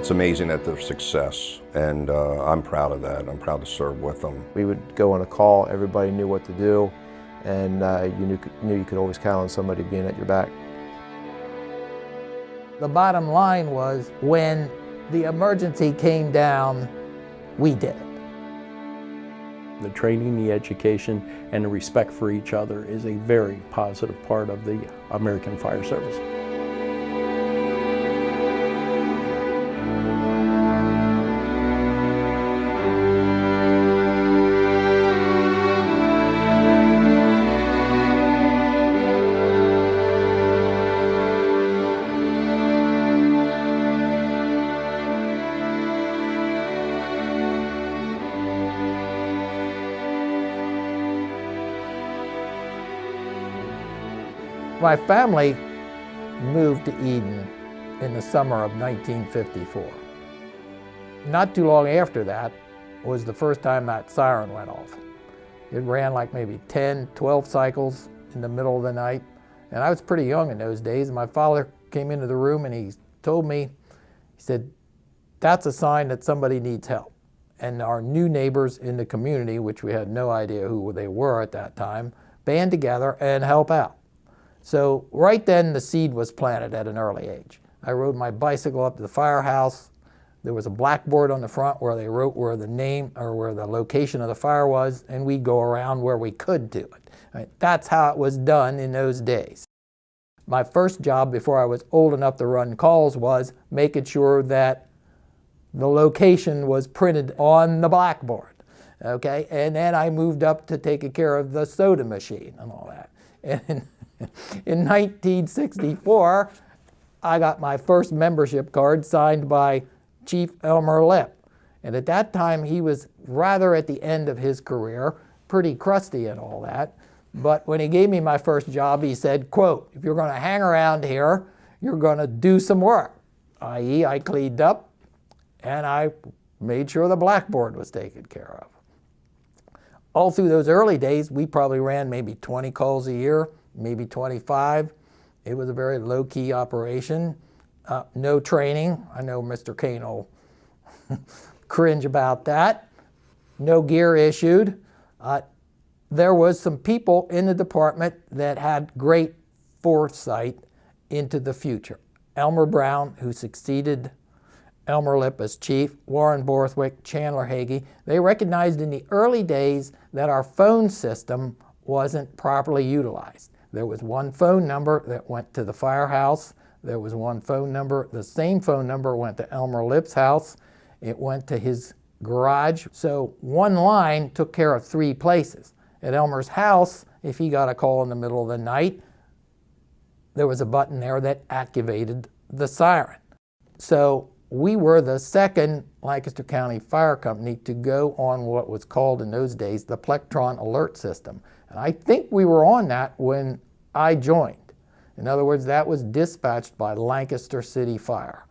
It's amazing at their success, and I'm proud of that. I'm proud to serve with them. We would go on a call, everybody knew what to do, and you knew you could always count on somebody being at your back. The bottom line was, when the emergency came down, we did it. The training, the education, and the respect for each other is a very positive part of the American Fire Service. My family moved to Eden in the summer of 1954. Not too long after that was the first time that siren went off. It ran like maybe 10, 12 cycles in the middle of the night. And I was pretty young in those days. My father came into the room and he told me, he said, "That's a sign that somebody needs help." And our new neighbors in the community, which we had no idea who they were at that time, band together and help out. So right then the seed was planted at an early age. I rode my bicycle up to the firehouse. There was a blackboard on the front where they wrote where the name or where the location of the fire was, and we'd go around where we could do it. Right? That's how it was done in those days. My first job before I was old enough to run calls was making sure that the location was printed on the blackboard. Okay, and then I moved up to taking care of the soda machine and all that. And in 1964, I got my first membership card signed by Chief Elmer Lipp. And at that time, he was rather at the end of his career, pretty crusty and all that. But when he gave me my first job, he said, quote, "If you're going to hang around here, you're going to do some work." i.e., I cleaned up and I made sure the blackboard was taken care of. All through those early days, we probably ran maybe 20 calls a year, maybe 25. It was a very low-key operation. No training. I know Mr. Kane will cringe about that. No gear issued. There was some people in the department that had great foresight into the future. Elmer Brown, who succeeded Elmer Lipp as chief, Warren Borthwick, Chandler Hagee, they recognized in the early days that our phone system wasn't properly utilized. There was one phone number that went to the firehouse. There was one phone number, the same phone number went to Elmer Lipp's house. It went to his garage. So one line took care of three places. At Elmer's house, if he got a call in the middle of the night, there was a button there that activated the siren. So we were the second Lancaster County Fire Company to go on what was called in those days the Plectron alert system. And I think we were on that when I joined. In other words, that was dispatched by Lancaster City Fire.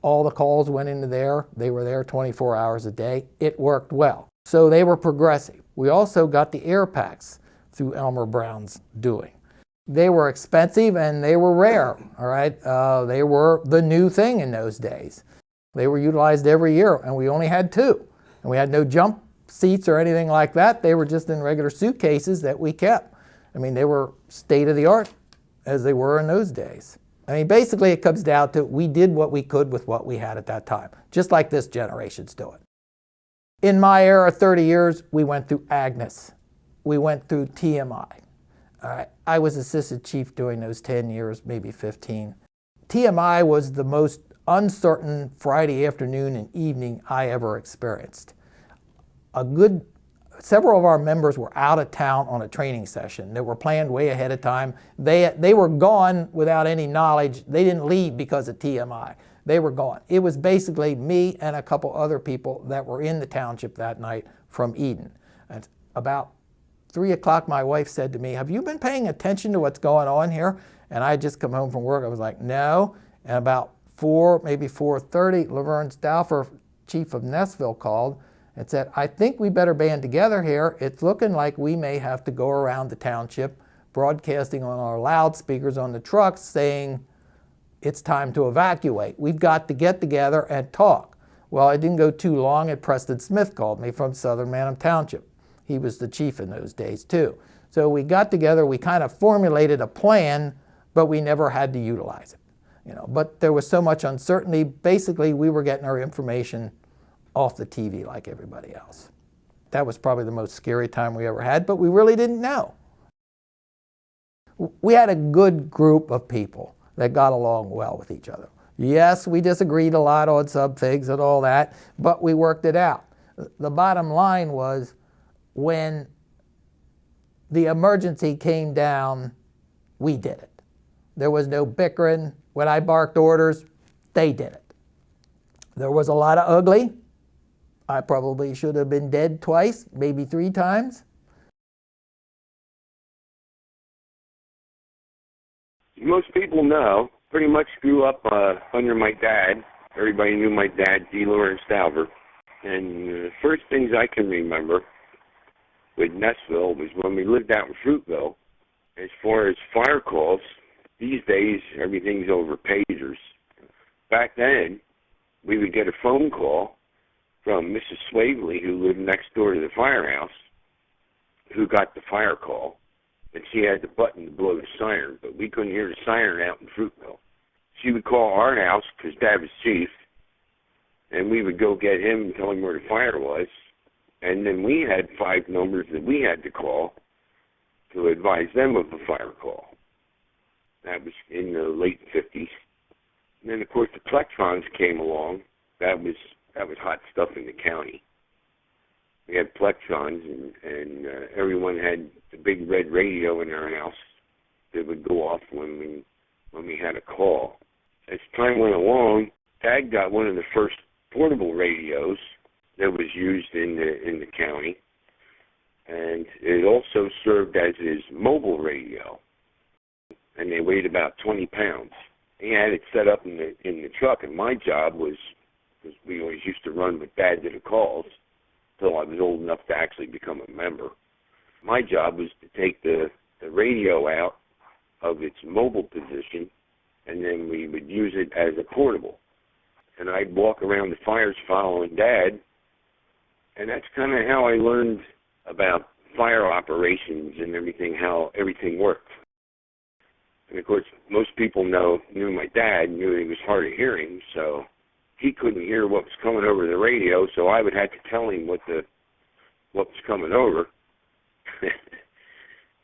All the calls went into there. They were there 24 hours a day. It worked well. So they were progressive. We also got the air packs through Elmer Brown's doing. They were expensive and they were rare, all right? They were the new thing in those days. They were utilized every year and we only had two. And we had no jump seats or anything like that. They were just in regular suitcases that we kept. I mean, they were state of the art as they were in those days. I mean, basically it comes down to we did what we could with what we had at that time, just like this generation's doing. In my era, 30 years, we went through Agnes. We went through TMI. All right. I was assistant chief during those 10 years, maybe 15. TMI was the most uncertain Friday afternoon and evening I ever experienced. Several of our members were out of town on a training session that were planned way ahead of time. They were gone without any knowledge. They didn't leave because of TMI. They were gone. It was basically me and a couple other people that were in the township that night from Eden. And about 3 o'clock, my wife said to me, "Have you been paying attention to what's going on here?" And I had just come home from work. I was like, "No." And about 4, maybe 4:30, Laverne Stauffer, chief of Nessville, called and said, "I think we better band together here. It's looking like we may have to go around the township broadcasting on our loudspeakers on the trucks saying, it's time to evacuate. We've got to get together and talk. Well, it didn't go too long and Preston Smith called me from southern Manheim Township. He was the chief in those days too. So we got together, we kind of formulated a plan, but we never had to utilize it. But there was so much uncertainty. Basically, we were getting our information off the TV like everybody else. That was probably the most scary time we ever had, but we really didn't know. We had a good group of people that got along well with each other. Yes, we disagreed a lot on some things and all that, but we worked it out. The bottom line was, when the emergency came down, we did it. There was no bickering. When I barked orders, they did it. There was a lot of ugly. I probably should have been dead twice, maybe 3 times. Most people know, pretty much grew up under my dad. Everybody knew my dad, D. Lawrence Stalver. And the first things I can remember with Nessville was when we lived out in Fruitville. As far as fire calls, these days everything's over pagers. Back then, we would get a phone call from Mrs. Swavely, who lived next door to the firehouse, who got the fire call. And she had the button to blow the siren, but we couldn't hear the siren out in Fruitville. She would call our house, because Dad was chief, and we would go get him and tell him where the fire was. And then we had 5 numbers that we had to call to advise them of the fire call. That was in the late 50s. And then, of course, the Plectrons came along. That was hot stuff in the county. We had Plectrons, and everyone had the big red radio in our house that would go off when we had a call. As time went along, Dad got one of the first portable radios that was used in the county, and it also served as his mobile radio, and they weighed about 20 pounds. He had it set up in the truck, and my job was, because we always used to run with Dad to the calls until I was old enough to actually become a member. My job was to take the radio out of its mobile position, and then we would use it as a portable. And I'd walk around the fires following Dad, and that's kind of how I learned about fire operations and everything, how everything worked. And of course, most people knew my dad, knew he was hard of hearing, so he couldn't hear what was coming over the radio, so I would have to tell him what was coming over.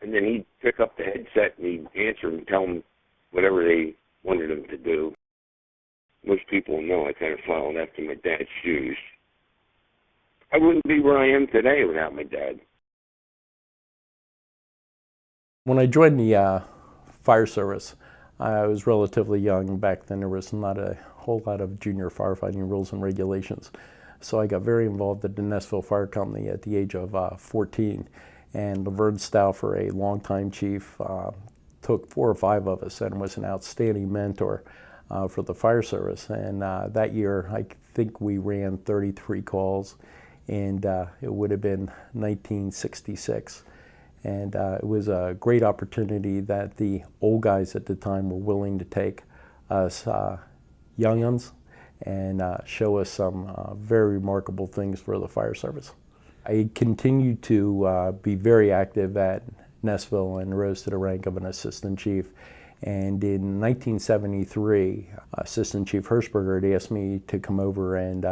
And then he'd pick up the headset and he'd answer and tell them whatever they wanted him to do. Most people know I kind of followed after my dad's shoes. I wouldn't be where I am today without my dad. When I joined the fire service, I was relatively young. Back then there was not a whole lot of junior firefighting rules and regulations. So I got very involved at the Nessville Fire Company at the age of 14. And Laverne Stauffer, a longtime chief, took 4 or 5 of us and was an outstanding mentor for the fire service. And that year, I think we ran 33 calls, and it would have been 1966. And it was a great opportunity that the old guys at the time were willing to take us young'uns and show us some very remarkable things for the fire service. I continued to be very active at Nessville and rose to the rank of an assistant chief. And in 1973, Assistant Chief Hirschberger had asked me to come over and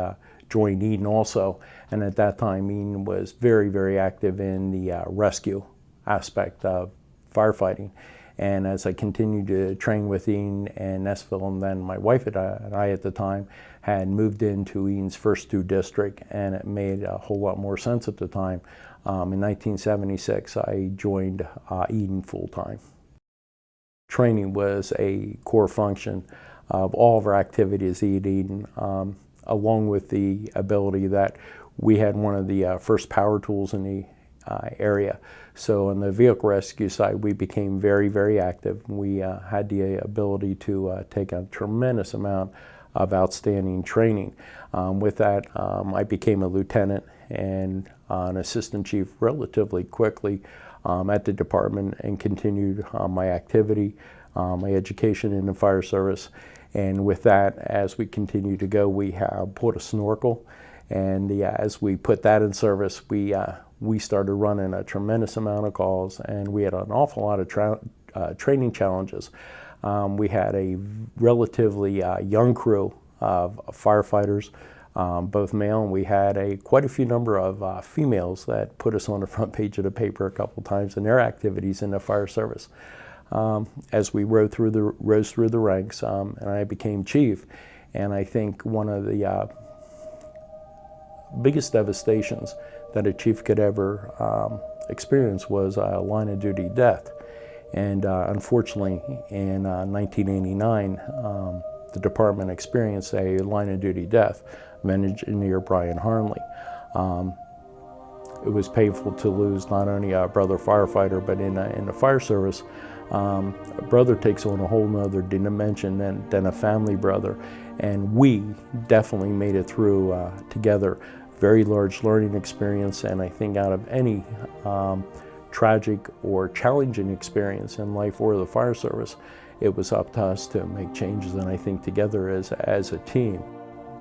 join Eden also. And at that time, Eden was very, very active in the rescue aspect of firefighting. And as I continued to train with Eden and Nessville, and then my wife and I at the time had moved into Eden's first 2 district, and it made a whole lot more sense at the time. In 1976, I joined Eden full-time. Training was a core function of all of our activities at Eden, along with the ability that we had one of the first power tools in the area. So on the vehicle rescue side, we became very, very active. We had the ability to take a tremendous amount of outstanding training. With that, I became a lieutenant and an assistant chief relatively quickly at the department, and continued my activity, my education in the fire service. And with that, as we continue to go, we have bought a snorkel, and as we put that in service, we started running a tremendous amount of calls, and we had an awful lot of training challenges. We had a relatively young crew of firefighters, both male, and we had quite a few number of females that put us on the front page of the paper a couple times in their activities in the fire service. As we rose through the ranks, and I became chief, and I think one of the biggest devastations that a chief could ever experience was a line of duty death. And unfortunately, in 1989, the department experienced a line of duty death of Engineer Brian Harnley. It was painful to lose not only a brother firefighter, but in the fire service, a brother takes on a whole nother dimension than a family brother. And we definitely made it through together. Very large learning experience, and I think out of any tragic or challenging experience in life or the fire service, it was up to us to make changes, and I think together as a team.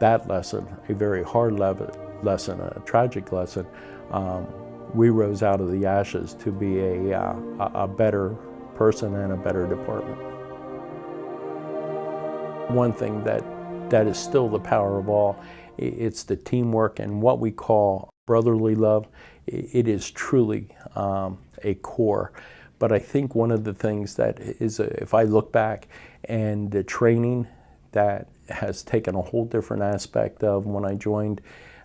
That lesson, a very hard lesson, a tragic lesson, we rose out of the ashes to be a better person and a better department. One thing that is still the power of all, it's the teamwork and what we call brotherly love. It is truly a core. But I think one of the things that is, if I look back, and the training that has taken a whole different aspect of when I joined,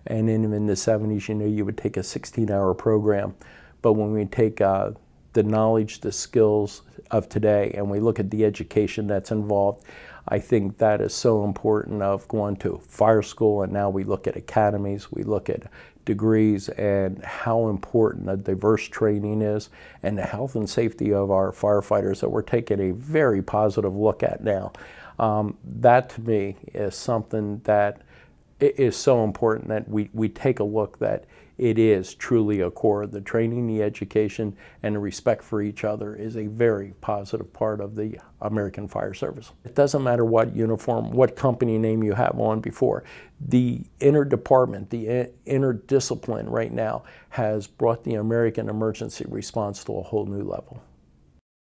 and in the 70s, you would take a 16-hour program. But when we take the knowledge, the skills of today, and we look at the education that's involved, I think that is so important of going to fire school, and now we look at academies, we look at degrees, and how important a diverse training is, and the health and safety of our firefighters that we're taking a very positive look at now. That to me is something that is so important, that we take a look that it is truly a core. The training, the education, and the respect for each other is a very positive part of the American Fire Service. It doesn't matter what uniform, what company name you have on before. The interdepartment, the interdiscipline right now has brought the American emergency response to a whole new level.